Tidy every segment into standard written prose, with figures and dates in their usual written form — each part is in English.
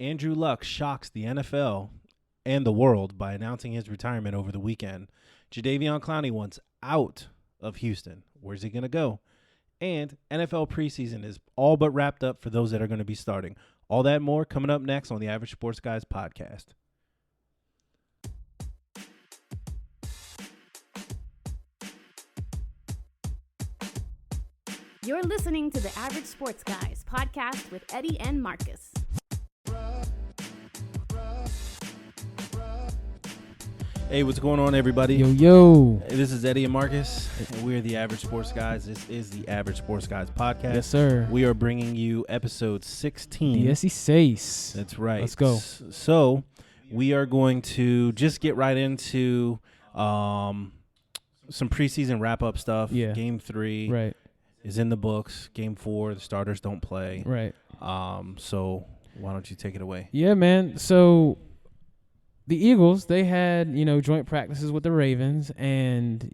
Andrew Luck shocks the NFL and the world by announcing his retirement over the weekend. Jadeveon Clowney wants out of Houston. Where's he going to go? And NFL preseason is all but wrapped up for those that are going to be starting. All that and more coming up next on the Average Sports Guys podcast. You're listening to the Average Sports Guys podcast with Eddie and Marcus. Hey, what's going on, everybody? Yo. This is Eddie and Marcus, and we're the Average Sports Guys. This is the Average Sports Guys podcast. Yes, sir. We are bringing you episode 16. 16. That's right. Let's go. So we are going to just get right into some preseason wrap-up stuff. Yeah. Game 3 is in the books. Game 4, the starters don't play. Right. So why don't you take it away? Yeah, man. So the Eagles, they had, joint practices with the Ravens, and,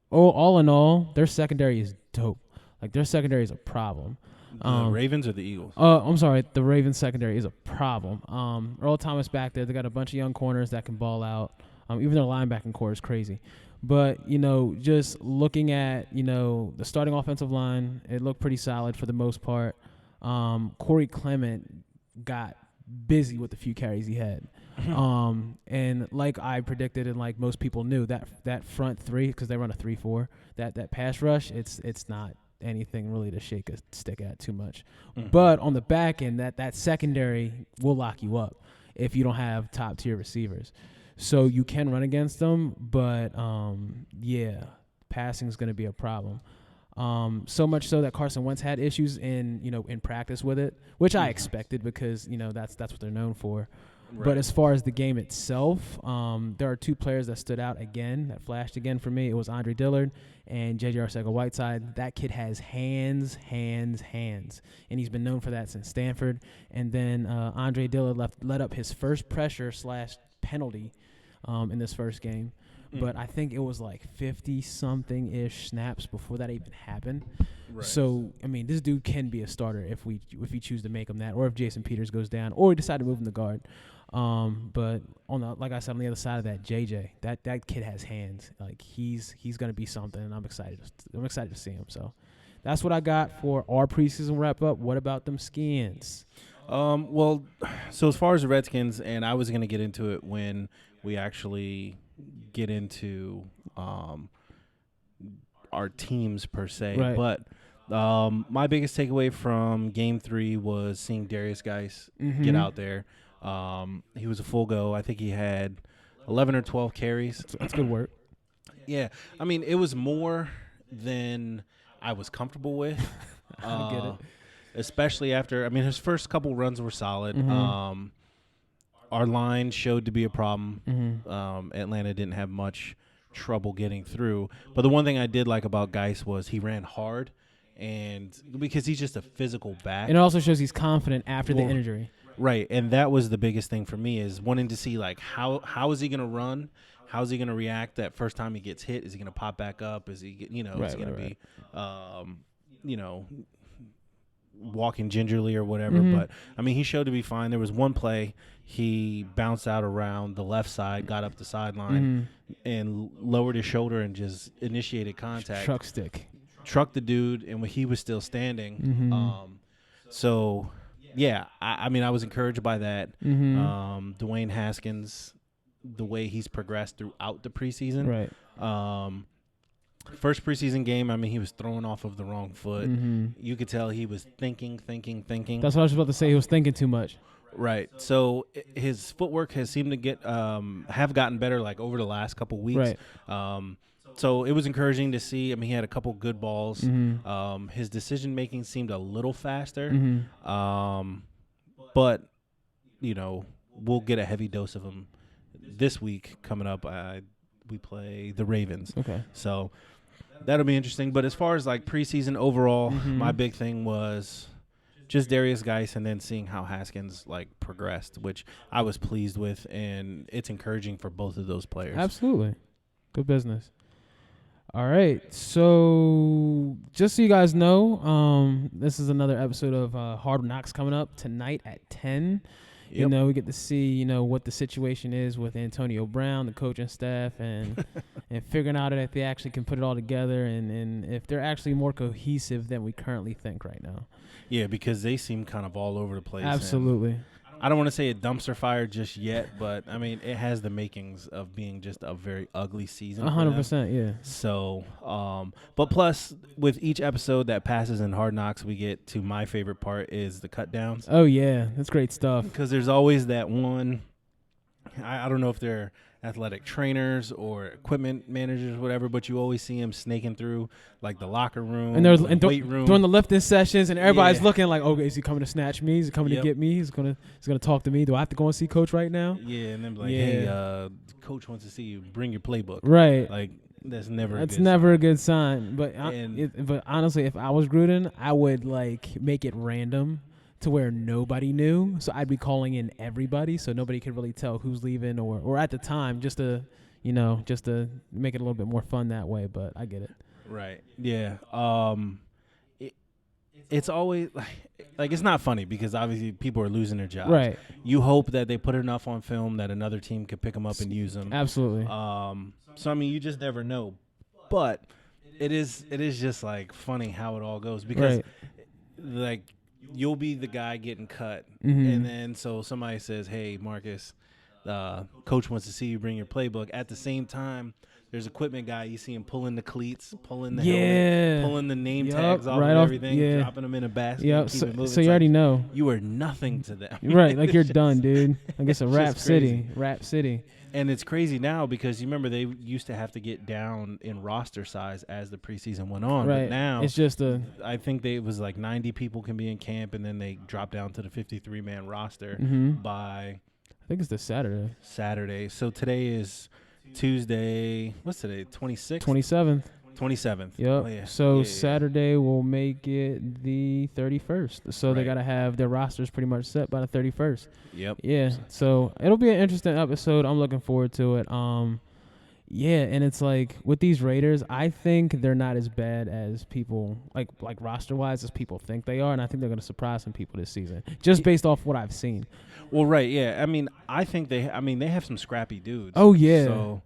all in all, their secondary is dope. Like, their secondary is a problem. The Ravens or the Eagles? I'm sorry. The Ravens secondary is a problem. Earl Thomas back there, they got a bunch of young corners that can ball out. Even their linebacking core is crazy. But, just looking at, the starting offensive line, it looked pretty solid for the most part. Corey Clement got busy with the few carries he had. And like I predicted and like most people knew, that front three, because they run a 3-4, that pass rush, it's not anything really to shake a stick at too much. Mm-hmm. But on the back end, that secondary will lock you up if you don't have top-tier receivers. So you can run against them, but, passing is going to be a problem. So much so that Carson Wentz had issues in practice with it, which I expected because, that's what they're known for. Right. But as far as the game itself, there are two players that stood out again, that flashed again for me. It was Andre Dillard and J.J. Arcega-Whiteside. That kid has hands. And he's been known for that since Stanford. And then Andre Dillard let up his first pressure/penalty in this first game. But I think it was like 50-something-ish snaps before that even happened. Right. So, this dude can be a starter if we choose to make him that, or if Jason Peters goes down, or we decide to move him to guard. But like I said, on the other side of that, JJ, that kid has hands. Like he's gonna be something, and I'm excited to see him. So that's what I got for our preseason wrap up. What about them Skins? Well, so as far as the Redskins, and I was gonna get into it when we actually get into our teams per se, right. But my biggest takeaway from Game 3 was seeing Darius Geis get out there. He was a full go. I think he had 11 or 12 carries. That's good work. Yeah, it was more than I was comfortable with. I get it. Especially after, his first couple runs were solid. Mm-hmm. Our line showed to be a problem. Mm-hmm. Atlanta didn't have much trouble getting through. But the one thing I did like about Geis was he ran hard, and because he's just a physical back. And it also shows he's confident after the injury. Right, and that was the biggest thing for me, is wanting to see, like, how is he going to run? How is he going to react that first time he gets hit? Is he going to pop back up? Is he, is he going to be, walking gingerly or whatever? Mm-hmm. But he showed to be fine. There was one play he bounced out around the left side, got up the sideline, and lowered his shoulder and just initiated contact. Trucked the dude, and he was still standing. Mm-hmm. So yeah, I was encouraged by that. Mm-hmm. Dwayne Haskins, the way he's progressed throughout the preseason. Right. First preseason game, he was throwing off of the wrong foot. Mm-hmm. You could tell he was thinking. That's what I was about to say. He was thinking too much. Right. So his footwork has seemed to have gotten better, like, over the last couple weeks. Right. So it was encouraging to see. He had a couple good balls. Mm-hmm. His decision making seemed a little faster. Mm-hmm. But we'll get a heavy dose of him this week coming up. We play the Ravens. Okay. So that'll be interesting. But as far as, like, preseason overall, my big thing was just Darius Geis, and then seeing how Haskins, like, progressed, which I was pleased with, and it's encouraging for both of those players. Absolutely. Good business. All right. So just so you guys know, this is another episode of Hard Knocks coming up tonight at 10. You know, we get to see, what the situation is with Antonio Brown, the coaching staff, and and figuring out if they actually can put it all together and if they're actually more cohesive than we currently think right now. Yeah, because they seem kind of all over the place. Absolutely. I don't want to say a dumpster fire just yet, but, I mean, it has the makings of being just a very ugly season. 100%, yeah. So, but plus, with each episode that passes in Hard Knocks, we get to my favorite part is the cut downs. Oh, yeah. That's great stuff. Because there's always that one, I don't know if they're athletic trainers or equipment managers, whatever, but you always see them snaking through like the locker room and weight room during the lifting sessions, and everybody's looking like, okay, is he coming to snatch me? Is he coming to get me? He's gonna talk to me. Do I have to go and see coach right now? Yeah, and then like, hey, coach wants to see you. Bring your playbook. Right. Like that's never a good sign. But but honestly, if I was Gruden, I would like make it random to where nobody knew. So I'd be calling in everybody so nobody could really tell who's leaving or at the time just to make it a little bit more fun that way. But I get it. Right. Yeah. It's always like it's not funny because obviously people are losing their jobs. Right. You hope that they put enough on film that another team could pick them up and use them. Absolutely. So I mean, you just never know. But it is just like funny how it all goes because like you'll be the guy getting cut, and then so somebody says, "Hey, Marcus, coach wants to see you bring your playbook." At the same time, there's equipment guy. You see him pulling the cleats, pulling the helmet, pulling the name tags off of everything, dropping them in a basket. Yeah, so you already know you are nothing to them. Right, like you're done, dude. I guess Rap City. And it's crazy now because you remember they used to have to get down in roster size as the preseason went on. Right. But now it's just I think it was like 90 people can be in camp, and then they drop down to the 53-man roster by I think it's this Saturday. So today is Tuesday. What's today? 26th? 27th. Yep. Oh, yeah. So Saturday will make it the 31st. So they got to have their rosters pretty much set by the 31st. Yep. Yeah. So it'll be an interesting episode. I'm looking forward to it. Yeah, and it's like with these Raiders, I think they're not as bad as people like roster-wise as people think they are, and I think they're going to surprise some people this season just based off what I've seen. Well, right, yeah. I mean, I think they have some scrappy dudes. Oh yeah. So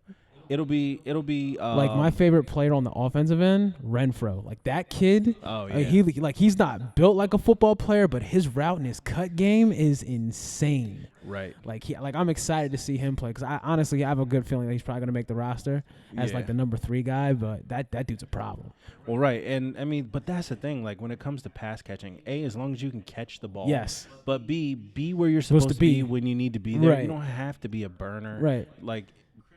it'll be like my favorite player on the offensive end, Renfro. Like that kid. Oh yeah. He's not built like a football player, but his route and his cut game is insane. Right. Like I'm excited to see him play because I honestly have a good feeling that he's probably going to make the roster as like the number 3 guy, but that dude's a problem. Well, right, and I mean, but that's the thing. Like when it comes to pass catching, as long as you can catch the ball, yes. But be where you're supposed to be when you need to be there. Right. You don't have to be a burner. Right. Like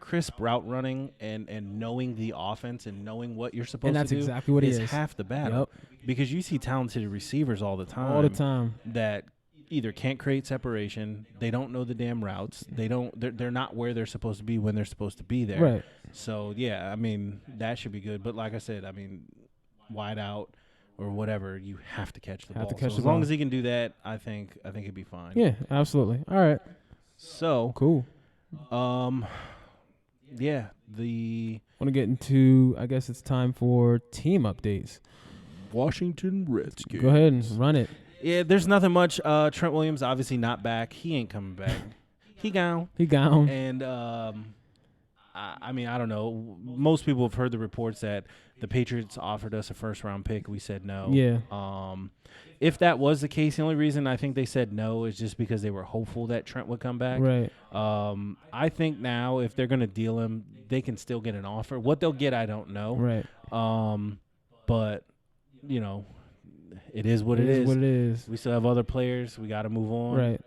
crisp route running and knowing the offense and knowing what you're supposed to do. And that's exactly what it is. Half the battle. Yep. Because you see talented receivers all the time. That either can't create separation, they don't know the damn routes, they're not where they're supposed to be when they're supposed to be there. Right. So yeah, I mean that should be good. But like I said, I mean wide out or whatever, you have to catch the ball. As long as he can do that, I think it'd be fine. Yeah, absolutely. All right. So cool. Yeah, want to get into, I guess it's time for team updates. Washington Redskins. Go ahead and run it. Yeah, there's nothing much. Trent Williams obviously not back. He ain't coming back. He gone. And I mean, I don't know. Most people have heard the reports that the Patriots offered us a first-round pick. We said no. Yeah. If that was the case, the only reason I think they said no is just because they were hopeful that Trent would come back. Right. I think now if they're going to deal him, they can still get an offer. What they'll get, I don't know. Right. But, you know, it is what it is. What it is. We still have other players. We got to move on. Right.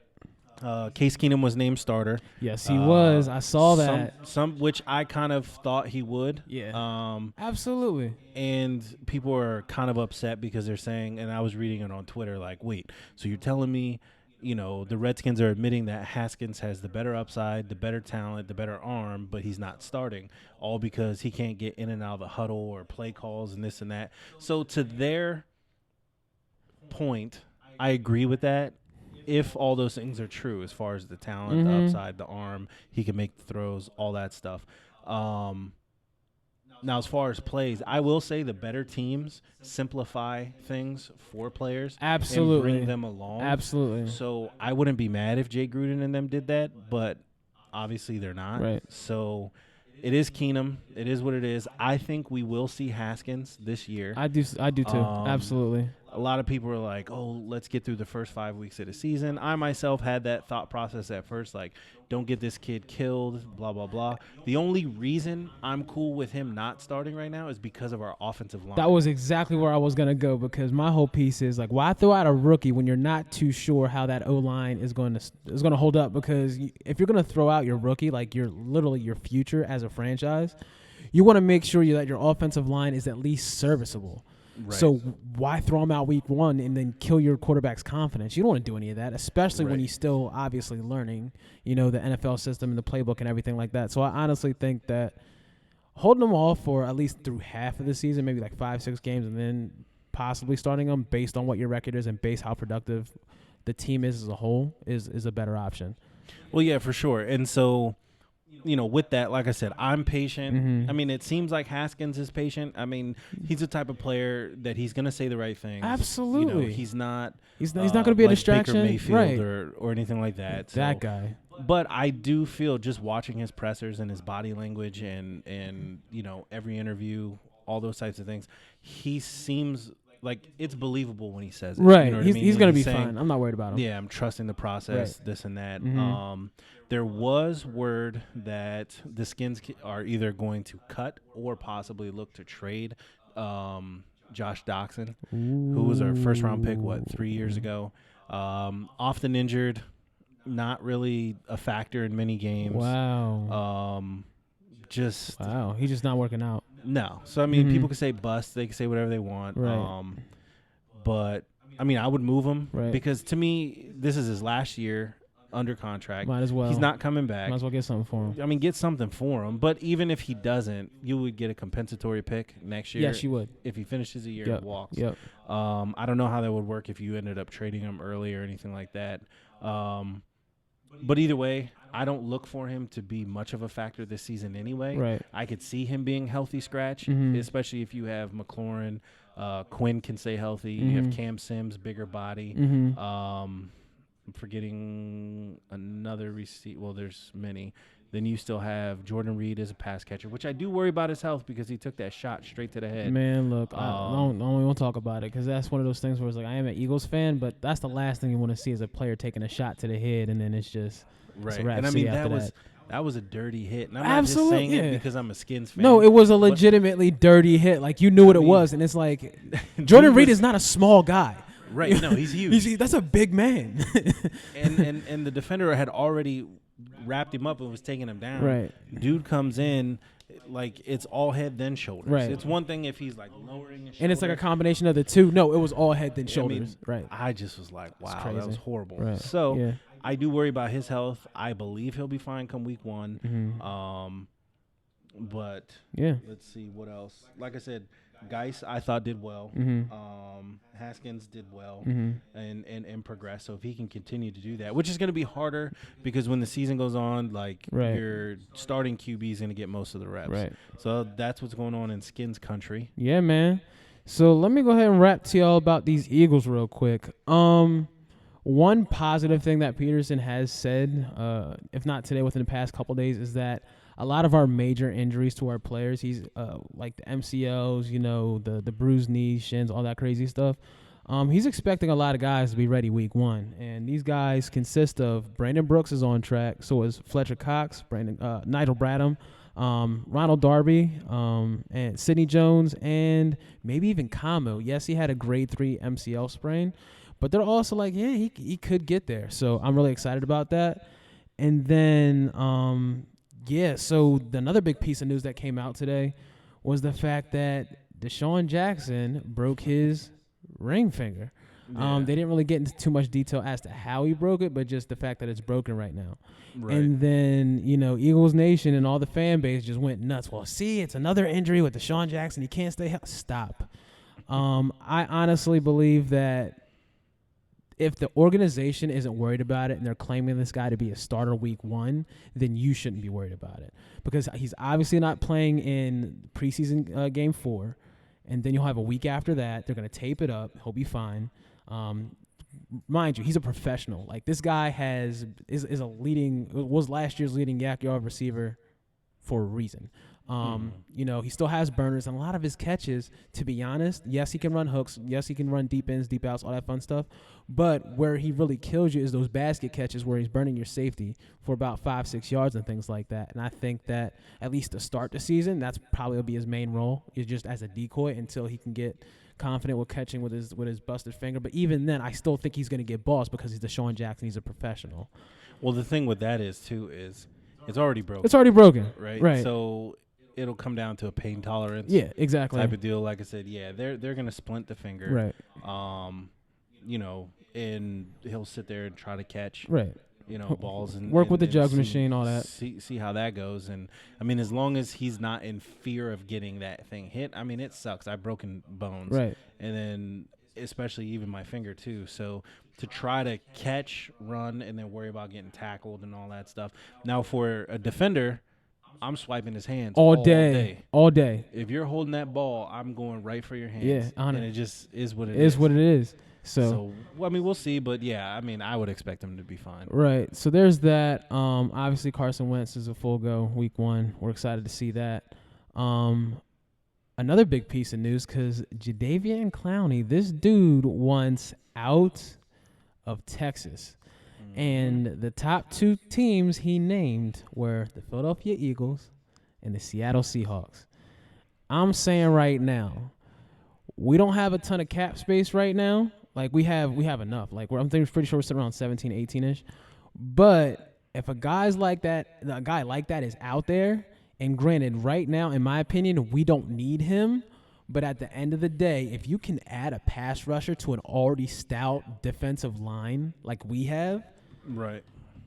Case Keenum was named starter. Yes, he was. I saw that. Some which I kind of thought he would. Yeah. Absolutely. And people are kind of upset because they're saying, and I was reading it on Twitter, like, wait, so you're telling me, you know, the Redskins are admitting that Haskins has the better upside, the better talent, the better arm, but he's not starting, all because he can't get in and out of the huddle or play calls and this and that. So to their point, I agree with that. If all those things are true, as far as the talent, the upside, the arm, he can make the throws, all that stuff. Now, as far as plays, I will say the better teams simplify things for players. Absolutely. And bring them along. Absolutely. So I wouldn't be mad if Jay Gruden and them did that, but obviously they're not. Right. So it is Keenum. It is what it is. I think we will see Haskins this year. I do too. Absolutely. A lot of people are like, oh, let's get through the first 5 weeks of the season. I myself had that thought process at first, like, don't get this kid killed, blah, blah, blah. The only reason I'm cool with him not starting right now is because of our offensive line. That was exactly where I was going to go, because my whole piece is, like, why throw out a rookie when you're not too sure how that O-line is going to hold up? Because if you're going to throw out your rookie, like, you're literally your future as a franchise, you want to make sure that your offensive line is at least serviceable. Right. So why throw him out week one and then kill your quarterback's confidence? You don't want to do any of that, especially when he's still obviously learning, the NFL system and the playbook and everything like that. So I honestly think that holding them off for at least through half of the season, maybe like 5-6 games, and then possibly starting them based on what your record is and based how productive the team is as a whole is a better option. Well, yeah, for sure. And so, with that, like I said, I'm patient. Mm-hmm. I mean, it seems like Haskins is patient. I mean, he's the type of player that he's going to say the right thing. Absolutely. He's not going to be a like distraction. Baker Mayfield right. or anything like that. That guy. But I do feel, just watching his pressers and his body language and every interview, all those types of things, he seems like it's believable when he says it. Right. You know what I mean? He's going to be saying, fine. I'm not worried about him. Yeah, I'm trusting the process, this and that. Mm-hmm. There was word that the Skins are either going to cut or possibly look to trade Josh Doxson, who was our first-round pick, 3 years ago. Often injured, not really a factor in many games. Wow. He's just not working out. No. So, I mean, people can say bust. They can say whatever they want. Right. But, I mean, I would move him because, to me, this is his last year under contract. Might as well. He's not coming back. Might as well get something for him. I mean, get something for him. But even if he doesn't, you would get a compensatory pick next year. Yes, you would. If he finishes a year and walks. Yep. I don't know how that would work if you ended up trading him early or anything like that. But either way, I don't look for him to be much of a factor this season anyway. Right. I could see him being healthy scratch, especially if you have McLaurin. Quinn can stay healthy. You have Cam Sims, bigger body. I'm forgetting another receipt. Well, there's many. Then you still have Jordan Reed as a pass catcher, which I do worry about his health because he took that shot straight to the head. Man, look, I don't want to talk about it because that's one of those things where it's like I am an Eagles fan, but that's the last thing you want to see is a player taking a shot to the head, and then it's just right. It's a wrap. And I mean that was a dirty hit. And I'm not just saying it because I'm a Skins fan. No, it was a legitimately dirty hit. Like you knew what it was, and it's like Jordan Reed is not a small guy. Right, no, he's huge. That's a big man. and the defender had already wrapped him up and was taking him down. Right. Dude comes in, like it's all head then shoulders. Right. It's one thing if he's like lowering his shoulder. And it's like a combination of the two. No, it was all head then shoulders. Right. I just was like, wow, that was horrible. Right. So I do worry about his health. I believe he'll be fine come week one. But let's see what else. Like I said, Geis, I thought did well. Haskins did well and progressed. So if he can continue to do that, which is going to be harder because when the season goes on, like your starting QB is going to get most of the reps. Right. So that's what's going on in Skins country. Yeah, man. So let me go ahead and rap to y'all about these Eagles real quick. One positive thing that Peterson has said, if not today, within the past couple of days, is that a lot of our major injuries to our players, he's like the MCLs, the bruised knees, shins, all that crazy stuff. He's expecting a lot of guys to be ready week one. And these guys consist of Brandon Brooks is on track. So is Fletcher Cox, Nigel Bradham, Ronald Darby, and Sidney Jones, and maybe even Kamo. Yes, he had a grade 3 MCL sprain. But they're also like, he could get there. So I'm really excited about that. And then, so another big piece of news that came out today was the fact that DeSean Jackson broke his ring finger. Yeah. They didn't really get into too much detail as to how he broke it, but just the fact that it's broken right now. Right. And then, Eagles Nation and all the fan base just went nuts. Well, see, it's another injury with DeSean Jackson. He can't stay healthy. Stop. I honestly believe that if the organization isn't worried about it and they're claiming this guy to be a starter week 1, then you shouldn't be worried about it because he's obviously not playing in preseason game 4, and then you'll have a week after that. They're going to tape it up. He'll be fine. Mind you, he's a professional. Like, this guy was last year's leading yak yard receiver for a reason. He still has burners, and a lot of his catches, to be honest, yes, he can run hooks. Yes, he can run deep ins, deep outs, all that fun stuff. But where he really kills you is those basket catches where he's burning your safety for about 5-6 yards and things like that. And I think that at least to start the season, that's probably will be his main role, is just as a decoy until he can get confident with catching with his busted finger. But even then, I still think he's going to get bossed because he's DeSean Jackson. He's a professional. Well, the thing with that is it's already broken. It's already broken. Right. So it'll come down to a pain tolerance. Yeah, exactly. Type of deal. Like I said, they're going to splint the finger. Right. And he'll sit there and try to catch. Right. Balls and work with the jugs machine, all that. See how that goes. And I mean, as long as he's not in fear of getting that thing hit, I mean, it sucks. I've broken bones. Right. And then especially even my finger too. So to try to catch, run, and then worry about getting tackled and all that stuff. Now for a defender, I'm swiping his hands all day. If you're holding that ball, I'm going right for your hands. Yeah, and it just is what it is. What it is. So I mean, we'll see, but I would expect him to be fine. Right. So there's that. Obviously Carson Wentz is a full go week 1. We're excited to see that. Another big piece of news, because Jadeveon Clowney, this dude wants out of Texas. And the top 2 teams he named were the Philadelphia Eagles and the Seattle Seahawks. I'm saying right now, we don't have a ton of cap space right now. Like, we have enough. Like, I'm pretty sure we're sitting around 17, 18-ish. But if a guy like that is out there, and granted, right now, in my opinion, we don't need him. But at the end of the day, if you can add a pass rusher to an already stout defensive line like we have, right?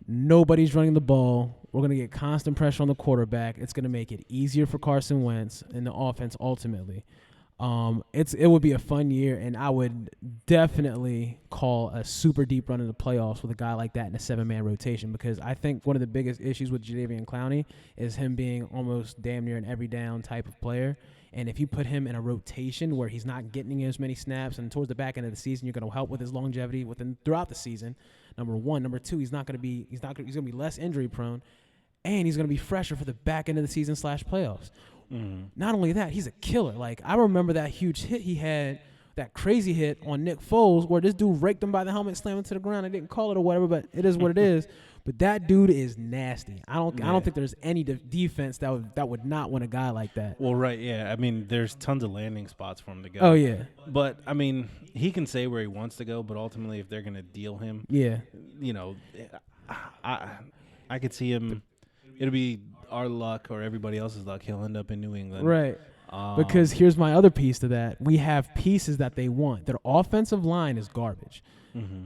Nobody's running the ball. We're going to get constant pressure on the quarterback. It's going to make it easier for Carson Wentz and the offense ultimately. It would be a fun year, and I would definitely call a super deep run in the playoffs with a guy like that in a 7-man rotation, because I think one of the biggest issues with Jadeveon Clowney is him being almost damn near an every down type of player. And if you put him in a rotation where he's not getting as many snaps, and towards the back end of the season, you're going to help with his longevity throughout the season. Number one, number two, he's going to be less injury prone, and he's going to be fresher for the back end of the season / playoffs. Mm-hmm. Not only that, he's a killer. Like, I remember that huge hit he had, that crazy hit on Nick Foles, where this dude raked him by the helmet, slammed him to the ground. I didn't call it or whatever, but it is what it is. But that dude is nasty. I don't think there's any defense that would not want a guy like that. Well, right, yeah. I mean, there's tons of landing spots for him to go. Oh yeah. But I mean, he can say where he wants to go, but ultimately, if they're gonna deal him, I could see him. It'll be our luck or everybody else's luck. He'll end up in New England, right? Because here's my other piece to that. We have pieces that they want. Their offensive line is garbage. Mm-hmm.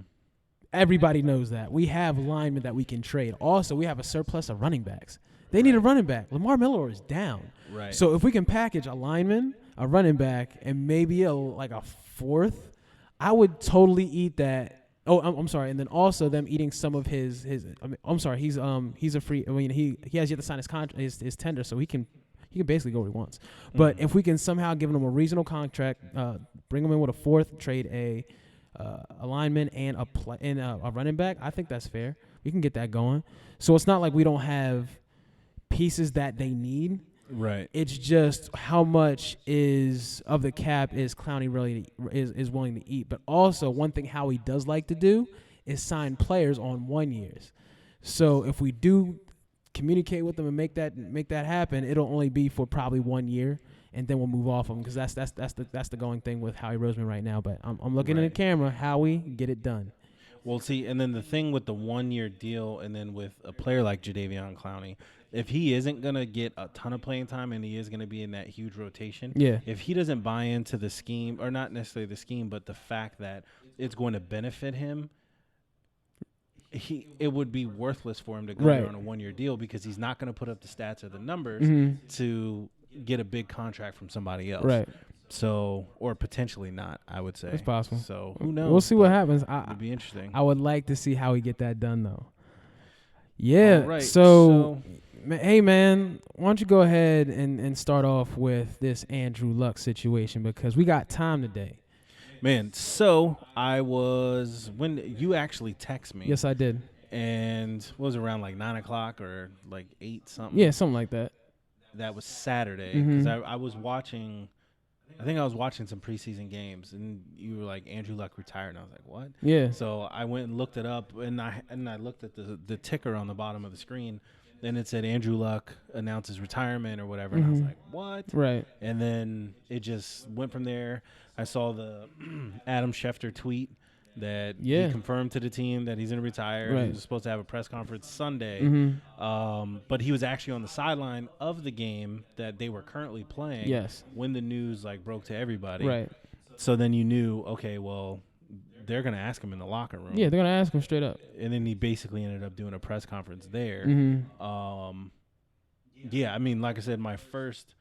Everybody knows that. We have linemen that we can trade. Also, we have a surplus of running backs. They need a running back. Lamar Miller is down. Right. So if we can package a lineman, a running back, and maybe a fourth, I would totally eat that. Oh, I'm sorry. And then also them eating some of his. I'm sorry. He's a free. I mean, he has yet to sign his contract, his tender, so he can basically go where he wants. But if we can somehow give him a reasonable contract, bring him in with a fourth, trade a lineman and a running back, I think that's fair. We can get that going. So it's not like we don't have pieces that they need. Right. It's just how much of the cap is Clowney really is willing to eat. But also, one thing Howie does like to do is sign players on 1 years. So if we do communicate with them and make that happen, it'll only be for probably 1 year, and then we'll move off them, because that's the going thing with Howie Roseman right now. But I'm looking at the camera. Howie, get it done. Well, see, and then the thing with the 1 year deal, and then with a player like Jadeveon Clowney, if he isn't going to get a ton of playing time and he is going to be in that huge rotation, if he doesn't buy into the scheme, or not necessarily the scheme, but the fact that it's going to benefit him, it would be worthless for him to go there on a 1 year deal, because he's not going to put up the stats or the numbers to get a big contract from somebody else. Right. So, or potentially not, I would say. It's possible. So, who knows? We'll see what happens. It'd be interesting. I would like to see how he get that done, though. Yeah. Right, So, hey, man, why don't you go ahead and start off with this Andrew Luck situation because we got time today. Man, so when you actually text me. Yes, I did. And what was it, around like 9 o'clock or like 8 something? Yeah, something like that. That was Saturday because I was watching. I think I was watching some preseason games, and you were like, Andrew Luck retired, and I was like, what? Yeah. So I went and looked it up, and I looked at the ticker on the bottom of the screen. Then it said Andrew Luck announces retirement or whatever, and I was like, what? Right. And then it just went from there. I saw the Adam Schefter tweet that he confirmed to the team that he's going to retire. Right. He was supposed to have a press conference Sunday, but he was actually on the sideline of the game that they were currently playing. Yes. When the news broke to everybody. Right. So then you knew, okay, well, they're going to ask him in the locker room. Yeah, they're going to ask him straight up. And then he basically ended up doing a press conference there. Yeah, I mean, like I said, my first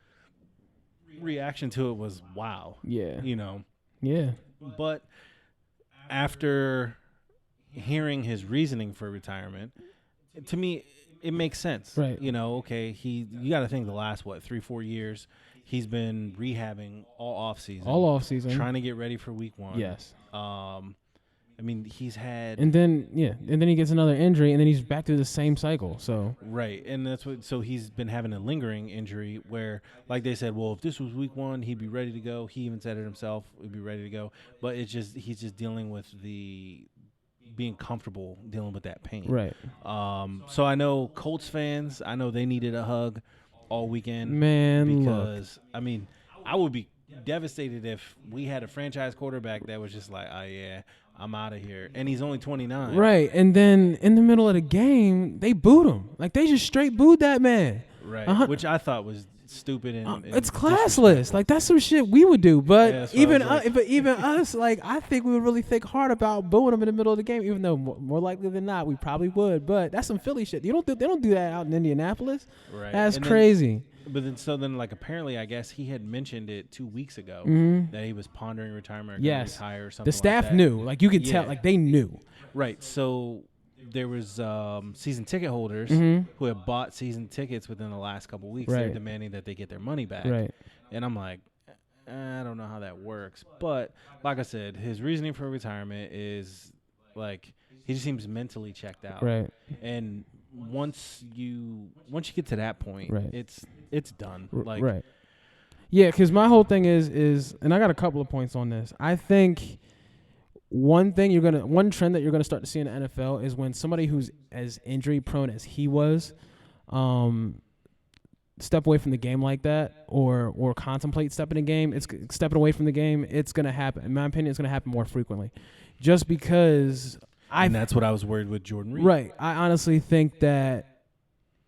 reaction to it was, wow. Yeah. Yeah. But after hearing his reasoning for retirement, to me, it makes sense. Right. Okay, you got to think the last, 3-4 years, he's been rehabbing all offseason. Trying to get ready for week 1. Yes. I mean, he's had. And then he gets another injury, and then he's back to the same cycle. So. Right, and so he's been having a lingering injury where, like they said, well, if this was week 1, he'd be ready to go. He even said it himself, he'd be ready to go. But he's just dealing with being comfortable dealing with that pain. Right. So I know Colts fans, they needed a hug all weekend. Man, because, I mean, I would be devastated if we had a franchise quarterback that was just like, oh, yeah, I'm out of here. And he's only 29. Right. And then in the middle of the game, they booed him. Like, they just straight booed that man. Right. Which I thought was stupid and it's classless. Like, that's some shit we would do. But yeah, even us, like, I think we would really think hard about booing him in the middle of the game, even though more likely than not we probably would. But that's some Philly shit. They don't do that out in Indianapolis. Right. That's crazy. Apparently, I guess he had mentioned it 2 weeks ago that he was pondering retirement or retire or something. The staff like that. knew. Like, you could tell. Like, they knew. Right. So there was season ticket holders who had bought season tickets within the last couple of weeks. Right. They're demanding that they get their money back. Right. And I'm like, I don't know how that works. But like I said, his reasoning for retirement is like he just seems mentally checked out. Right. And once you get to that point, it's done. Like, right. Yeah, because my whole thing is, and I got a couple of points on this. I think one trend that you're gonna start to see in the NFL is when somebody who's as injury prone as he was, step away from the game like that, or contemplate stepping away from the game. It's gonna happen. In my opinion, it's gonna happen more frequently, just because. And that's what I was worried with Jordan Reed. Right. I honestly think that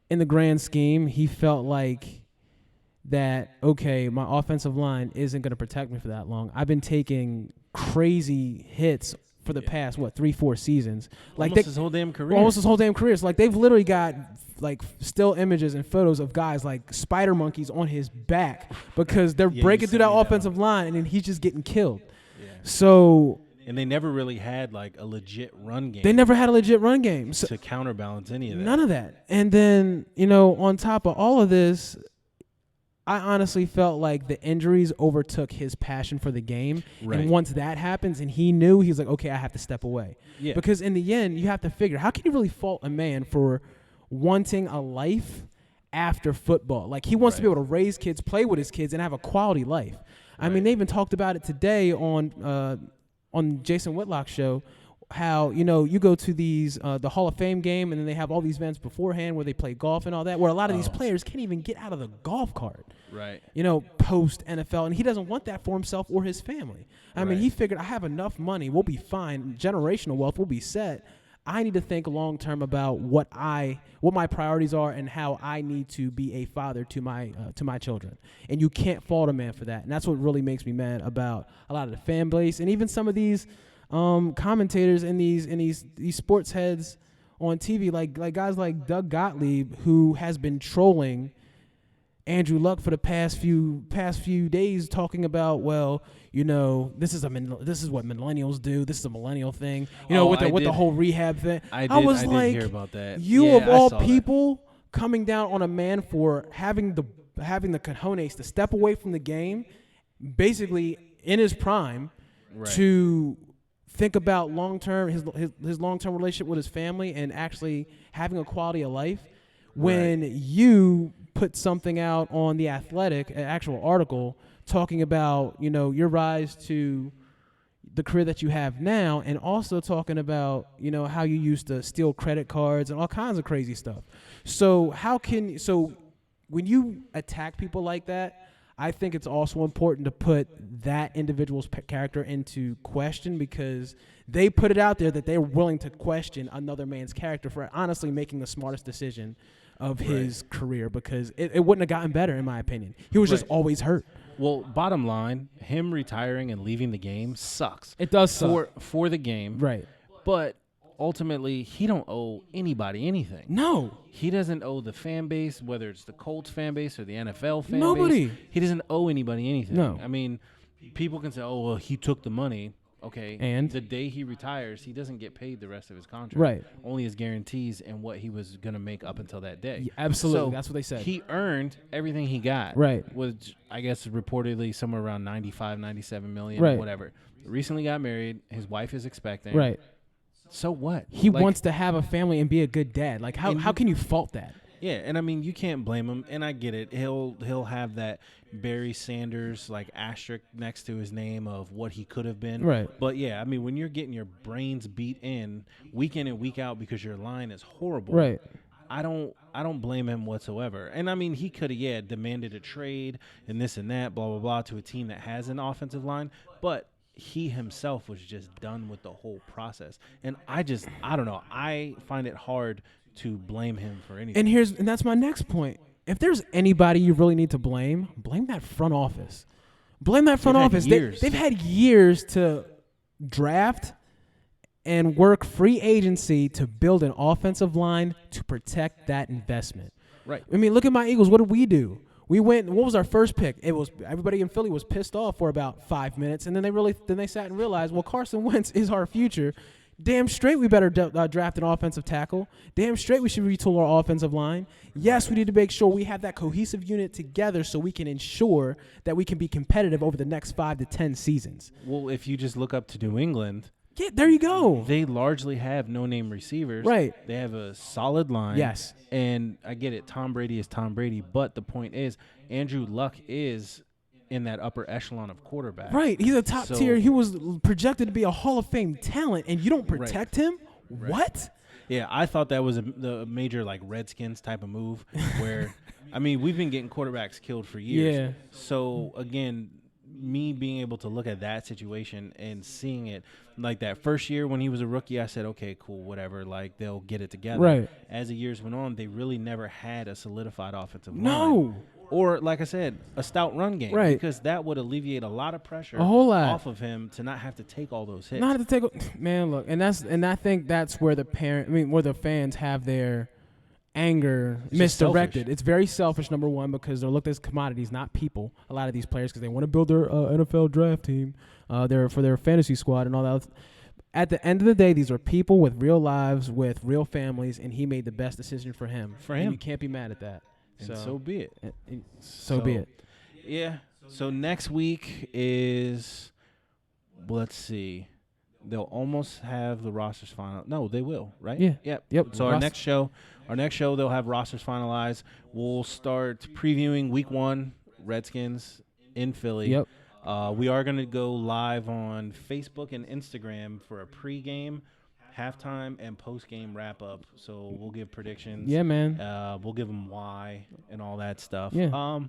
in the grand scheme, he felt like that, okay, my offensive line isn't going to protect me for that long. I've been taking crazy hits for the past, 3-4 seasons. Like almost his whole damn career. Almost his whole damn career. So, like, they've literally got, like, still images and photos of guys, like, spider monkeys on his back because they're breaking through that offensive line, and then he's just getting killed. Yeah. So... And they never really had, like, a legit run game. They never had a legit run game. So, to counterbalance any of that. None of that. And then, on top of all of this, I honestly felt like the injuries overtook his passion for the game. Right. And once that happens and he knew, he's like, okay, I have to step away. Yeah. Because in the end, you have to figure, how can you really fault a man for wanting a life after football? Like, he wants to be able to raise kids, play with his kids, and have a quality life. I mean, they even talked about it today on Jason Whitlock's show, how, you go to these, the Hall of Fame game, and then they have all these events beforehand where they play golf and all that, where a lot of these players can't even get out of the golf cart, right? Post NFL, and he doesn't want that for himself or his family. I mean, he figured, I have enough money, we'll be fine, generational wealth, we'll be set. I need to think long term about what my priorities are and how I need to be a father to my children. And you can't fault a man for that. And that's what really makes me mad about a lot of the fan base and even some of these commentators and these sports heads on TV, like guys like Doug Gottlieb, who has been trolling Andrew Luck for the past few days talking about, well, this is what millennials do. This is a millennial thing. With the whole rehab thing. I was like, hear about that. You of all people coming down on a man for having the cojones to step away from the game, basically in his prime, to think about his long-term relationship with his family and actually having a quality of life. When you put something out on The Athletic, an actual article talking about, your rise to the career that you have now, and also talking about, how you used to steal credit cards and all kinds of crazy stuff. So when you attack people like that, I think it's also important to put that individual's character into question, because they put it out there that they're willing to question another man's character for honestly making the smartest decision of his career, because it wouldn't have gotten better, in my opinion. He was just always hurt. Well, bottom line, him retiring and leaving the game sucks. It does suck. For the game. Right. But ultimately, he don't owe anybody anything. No. He doesn't owe the fan base, whether it's the Colts fan base or the NFL fan Nobody. base. He doesn't owe anybody anything. No. I mean, people can say, oh, well, he took the money. Okay. And? The day he retires, he doesn't get paid the rest of his contract. Right. Only his guarantees and what he was going to make up until that day. Yeah, absolutely. So that's what they said. He earned everything he got. Right. Which I guess reportedly somewhere around 95, 97 million, right. whatever. Recently got married. His wife is expecting. Right. So what? He wants to have a family and be a good dad. Like, how can you fault that? Yeah, and I mean, you can't blame him, and I get it. He'll have that Barry Sanders asterisk next to his name of what he could have been. Right. But yeah, I mean, when you're getting your brains beat in week and week out because your line is horrible. Right. I don't blame him whatsoever. And I mean, he could have demanded a trade and this and that, blah blah blah, to a team that has an offensive line, but he himself was just done with the whole process. And I don't know. I find it hard to blame him for anything. And that's my next point. If there's anybody you really need to blame that front office. Blame that front office. They've had years to draft and work free agency to build an offensive line to protect that investment. Right. I mean, look at my Eagles. What did we do? We went. What was our first pick? It was everybody in Philly was pissed off for about 5 minutes, and then they sat and realized, well, Carson Wentz is our future. Damn straight we better draft an offensive tackle. Damn straight we should retool our offensive line. Yes, we need to make sure we have that cohesive unit together so we can ensure that we can be competitive over the next 5 to 10 seasons. Well, if you just look up to New England, there you go. They largely have no-name receivers. Right. They have a solid line. Yes. And I get it. Tom Brady is Tom Brady. But the point is, Andrew Luck is in that upper echelon of quarterback. Right. He's a top tier. He was projected to be a Hall of Fame talent, and you don't protect him? Right. What? Yeah, I thought that was a major Redskins type of move where, I mean, we've been getting quarterbacks killed for years. Yeah. So, again, me being able to look at that situation and seeing it that first year when he was a rookie, I said, okay, cool, whatever, they'll get it together. Right. As the years went on, they really never had a solidified offensive line. No. Or, like I said, a stout run game. Right. Because that would alleviate a lot of pressure a whole lot off of him to not have to take all those hits. Not have to take man, look, and I think that's where where the fans have their anger misdirected. It's very selfish, number one, because they're looked at as commodities, not people. A lot of these players, because they want to build their NFL draft team, for their fantasy squad and all that. At the end of the day, these are people with real lives, with real families, and he made the best decision for him. And you can't be mad at that. So be it. So be it. Yeah. So next week is, let's see, they'll almost have the rosters final. No, they will, right? Yeah. Yep. So our next show, they'll have rosters finalized. We'll start previewing Week 1, Redskins in Philly. Yep. We are going to go live on Facebook and Instagram for a pregame, halftime, and post-game wrap-up. So we'll give predictions. Yeah, man. We'll give them why and all that stuff. Yeah.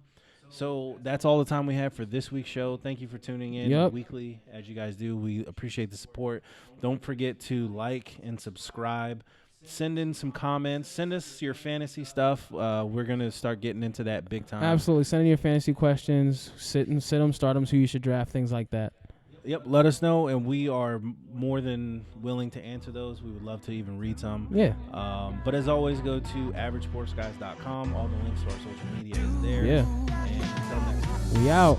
So that's all the time we have for this week's show. Thank you for tuning in weekly, as you guys do. We appreciate the support. Don't forget to like and subscribe. Send in some comments. Send us your fantasy stuff. We're going to start getting into that big time. Absolutely. Send in your fantasy questions. Sit them, start them, who you should draft, things like that. Yep, let us know, and we are more than willing to answer those. We would love to even read some. Yeah. But as always, go to averagesportsguys.com. All the links to our social media is there. Yeah. And until next time. We out.